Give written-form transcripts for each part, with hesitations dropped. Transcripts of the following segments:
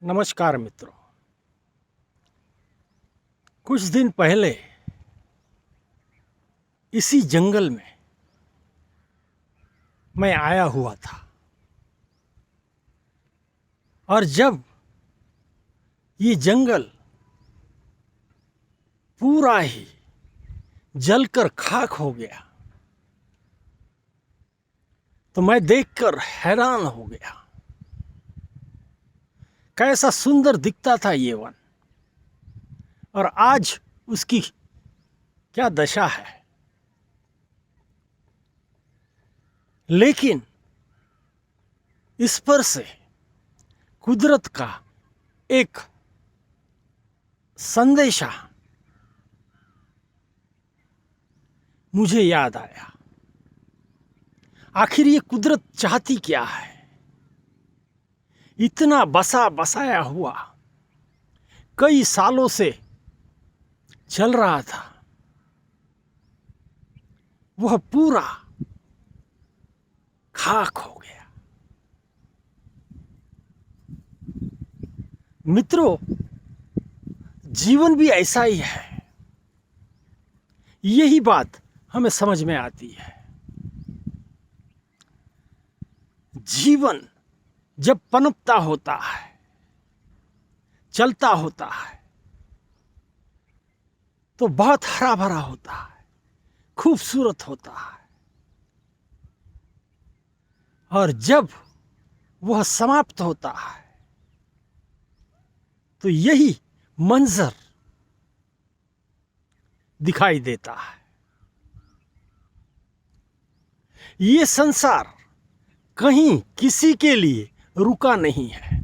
नमस्कार मित्रों। कुछ दिन पहले इसी जंगल में मैं आया हुआ था और जब ये जंगल पूरा ही जलकर खाक हो गया तो मैं देखकर हैरान हो गया। कैसा सुंदर दिखता था ये वन और आज उसकी क्या दशा है। लेकिन इस पर से कुदरत का एक संदेशा मुझे याद आया। आखिर ये कुदरत चाहती क्या है? इतना बसा बसाया हुआ कई सालों से चल रहा था, वह पूरा खाक हो गया। मित्रों, जीवन भी ऐसा ही है। यही बात हमें समझ में आती है। जीवन जब पनपता होता है, चलता होता है, तो बहुत हरा भरा होता है, खूबसूरत होता है। और जब वह समाप्त होता है तो यही मंजर दिखाई देता है। ये संसार कहीं किसी के लिए रुका नहीं है।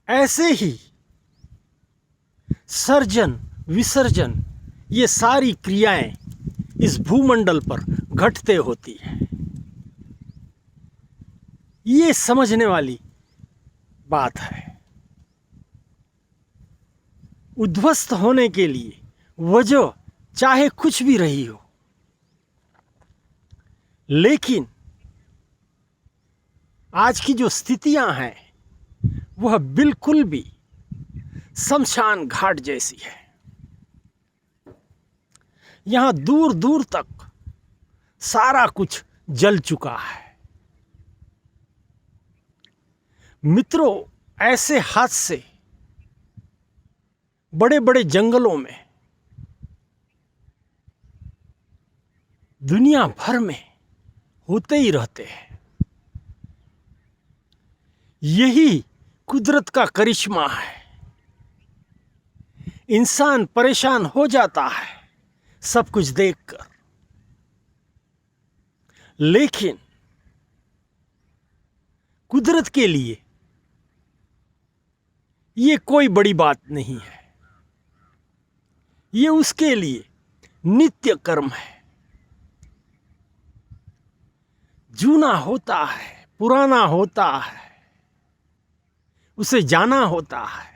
ऐसे ही सर्जन विसर्जन ये सारी क्रियाएं इस भूमंडल पर घटते होती है। ये समझने वाली बात है। उद्ध्वस्त होने के लिए वजह चाहे कुछ भी रही हो, लेकिन आज की जो स्थितियां हैं वह बिल्कुल भी शमशान घाट जैसी है। यहां दूर दूर तक सारा कुछ जल चुका है। मित्रों, ऐसे हादसे बड़े बड़े जंगलों में दुनिया भर में होते ही रहते हैं। यही कुदरत का करिश्मा है। इंसान परेशान हो जाता है सब कुछ देखकर, लेकिन कुदरत के लिए ये कोई बड़ी बात नहीं है। ये उसके लिए नित्य कर्म है। जूना होता है, पुराना होता है, उसे जाना होता है।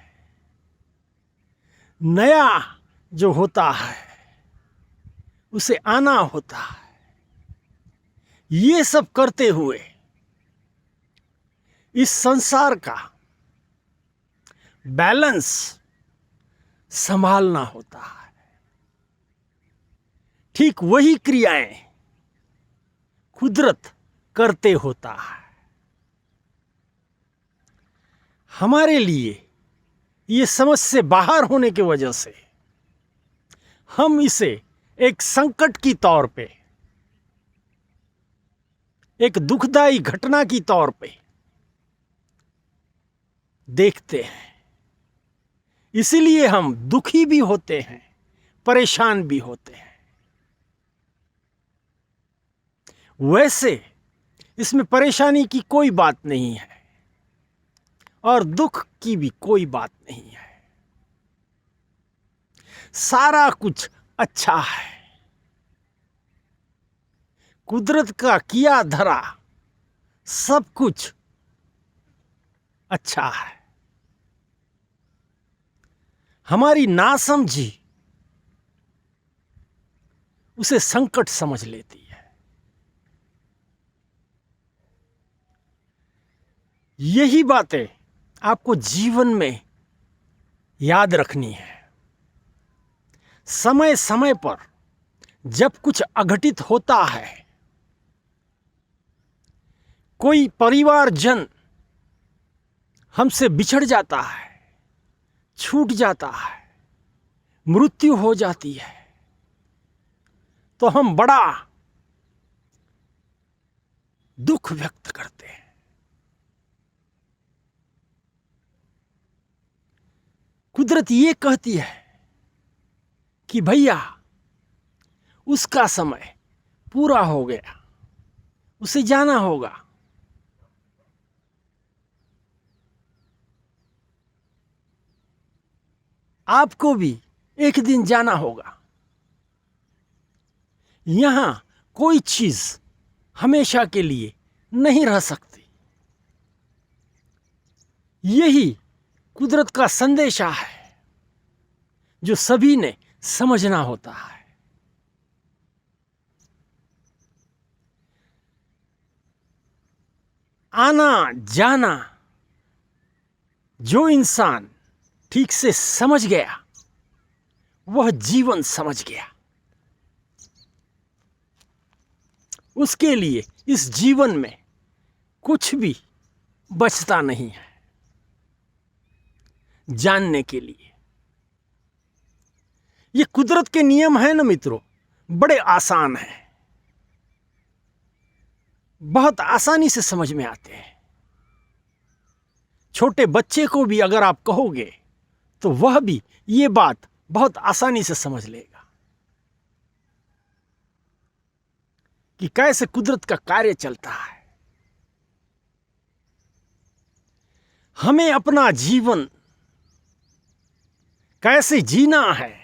नया जो होता है उसे आना होता है। ये सब करते हुए इस संसार का बैलेंस संभालना होता है। ठीक वही क्रियाएं कुदरत करते होता है। हमारे लिए ये समझ से बाहर होने की वजह से हम इसे एक संकट की तौर पे, एक दुखदाई घटना की तौर पे देखते हैं। इसीलिए हम दुखी भी होते हैं, परेशान भी होते हैं। वैसे इसमें परेशानी की कोई बात नहीं है और दुख की भी कोई बात नहीं है। सारा कुछ अच्छा है। कुदरत का किया धरा सब कुछ अच्छा है। हमारी नासमझी उसे संकट समझ लेती है। यही बातें आपको जीवन में याद रखनी है। समय समय पर जब कुछ अघटित होता है, कोई परिवारजन हमसे बिछड़ जाता है, छूट जाता है, मृत्यु हो जाती है, तो हम बड़ा दुख व्यक्त करते हैं। कुदरत ये कहती है कि भैया उसका समय पूरा हो गया, उसे जाना होगा। आपको भी एक दिन जाना होगा। यहां कोई चीज हमेशा के लिए नहीं रह सकती। यही कुदरत का संदेशा है जो सभी ने समझना होता है। आना जाना जो इंसान ठीक से समझ गया, वह जीवन समझ गया। उसके लिए इस जीवन में कुछ भी बचता नहीं है जानने के लिए। ये कुदरत के नियम है ना मित्रों, बड़े आसान हैं, बहुत आसानी से समझ में आते हैं। छोटे बच्चे को भी अगर आप कहोगे तो वह भी ये बात बहुत आसानी से समझ लेगा कि कैसे कुदरत का कार्य चलता है। हमें अपना जीवन कैसे जीना है,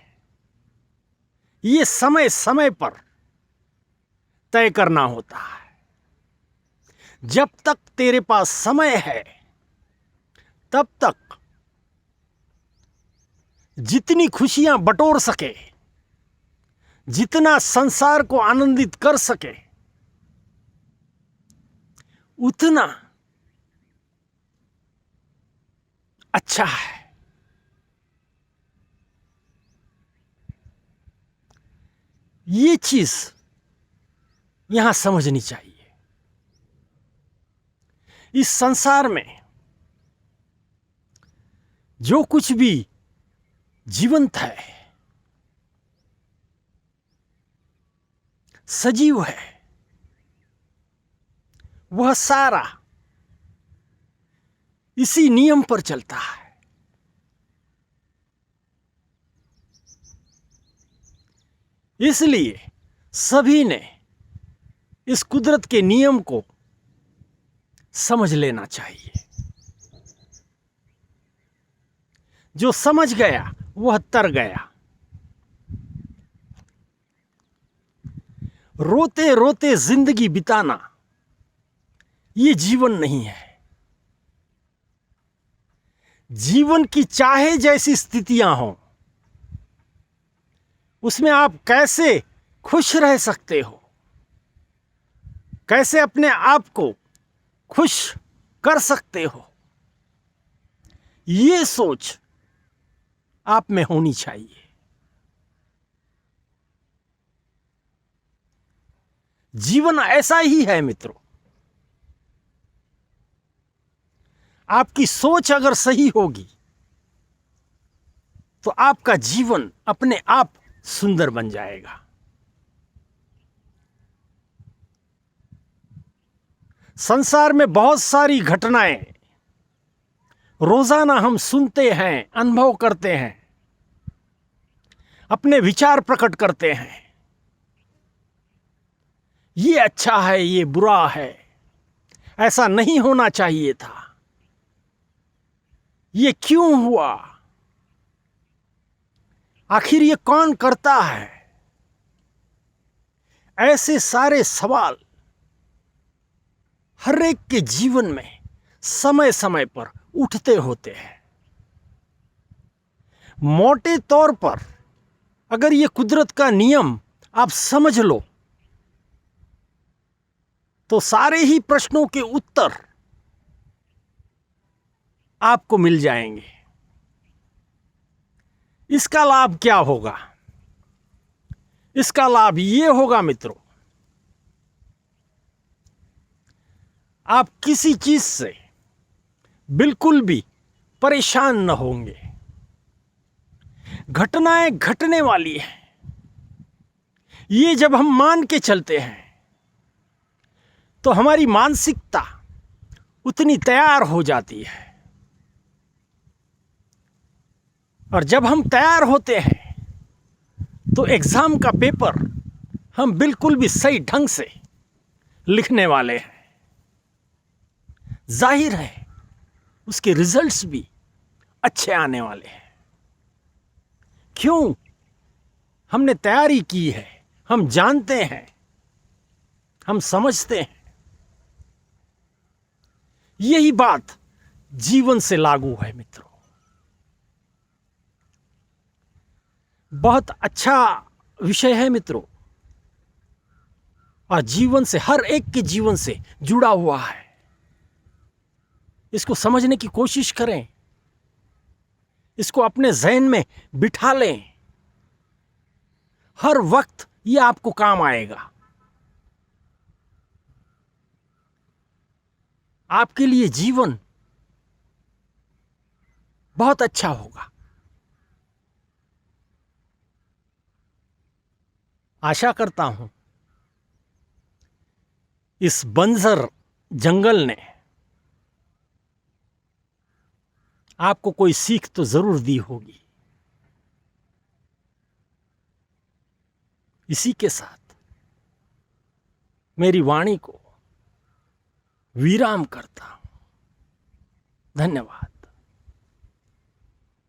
ये समय समय पर तय करना होता है। जब तक तेरे पास समय है, तब तक जितनी खुशियां बटोर सके, जितना संसार को आनंदित कर सके, उतना अच्छा है। ये चीज यहां समझनी चाहिए। इस संसार में जो कुछ भी जीवंत है, सजीव है, वह सारा इसी नियम पर चलता है। इसलिए सभी ने इस कुदरत के नियम को समझ लेना चाहिए। जो समझ गया वह तर गया। रोते रोते जिंदगी बिताना ये जीवन नहीं है। जीवन की चाहे जैसी स्थितियां हों, उसमें आप कैसे खुश रह सकते हो, कैसे अपने आप को खुश कर सकते हो, ये सोच आप में होनी चाहिए। जीवन ऐसा ही है मित्रों। आपकी सोच अगर सही होगी तो आपका जीवन अपने आप सुंदर बन जाएगा। संसार में बहुत सारी घटनाएं रोजाना हम सुनते हैं, अनुभव करते हैं, अपने विचार प्रकट करते हैं। ये अच्छा है, ये बुरा है, ऐसा नहीं होना चाहिए था, ये क्यों हुआ, आखिर ये कौन करता है। ऐसे सारे सवाल हर एक के जीवन में समय समय पर उठते होते हैं। मोटे तौर पर अगर ये कुदरत का नियम आप समझ लो तो सारे ही प्रश्नों के उत्तर आपको मिल जाएंगे। इसका लाभ क्या होगा? इसका लाभ ये होगा मित्रों, आप किसी चीज से बिल्कुल भी परेशान न होंगे। घटनाएं घटने वाली हैं, ये जब हम मान के चलते हैं तो हमारी मानसिकता उतनी तैयार हो जाती है, और जब हम तैयार होते हैं तो एग्जाम का पेपर हम बिल्कुल भी सही ढंग से लिखने वाले हैं। जाहिर है उसके रिजल्ट्स भी अच्छे आने वाले हैं। क्यों? हमने तैयारी की है, हम जानते हैं, हम समझते हैं। यही बात जीवन से लागू है मित्रों। बहुत अच्छा विषय है मित्रों, और जीवन से, हर एक के जीवन से जुड़ा हुआ है। इसको समझने की कोशिश करें, इसको अपने ज़हन में बिठा लें। हर वक्त ये आपको काम आएगा। आपके लिए जीवन बहुत अच्छा होगा। आशा करता हूं इस बंजर जंगल ने आपको कोई सीख तो जरूर दी होगी। इसी के साथ मेरी वाणी को विराम करता हूं। धन्यवाद।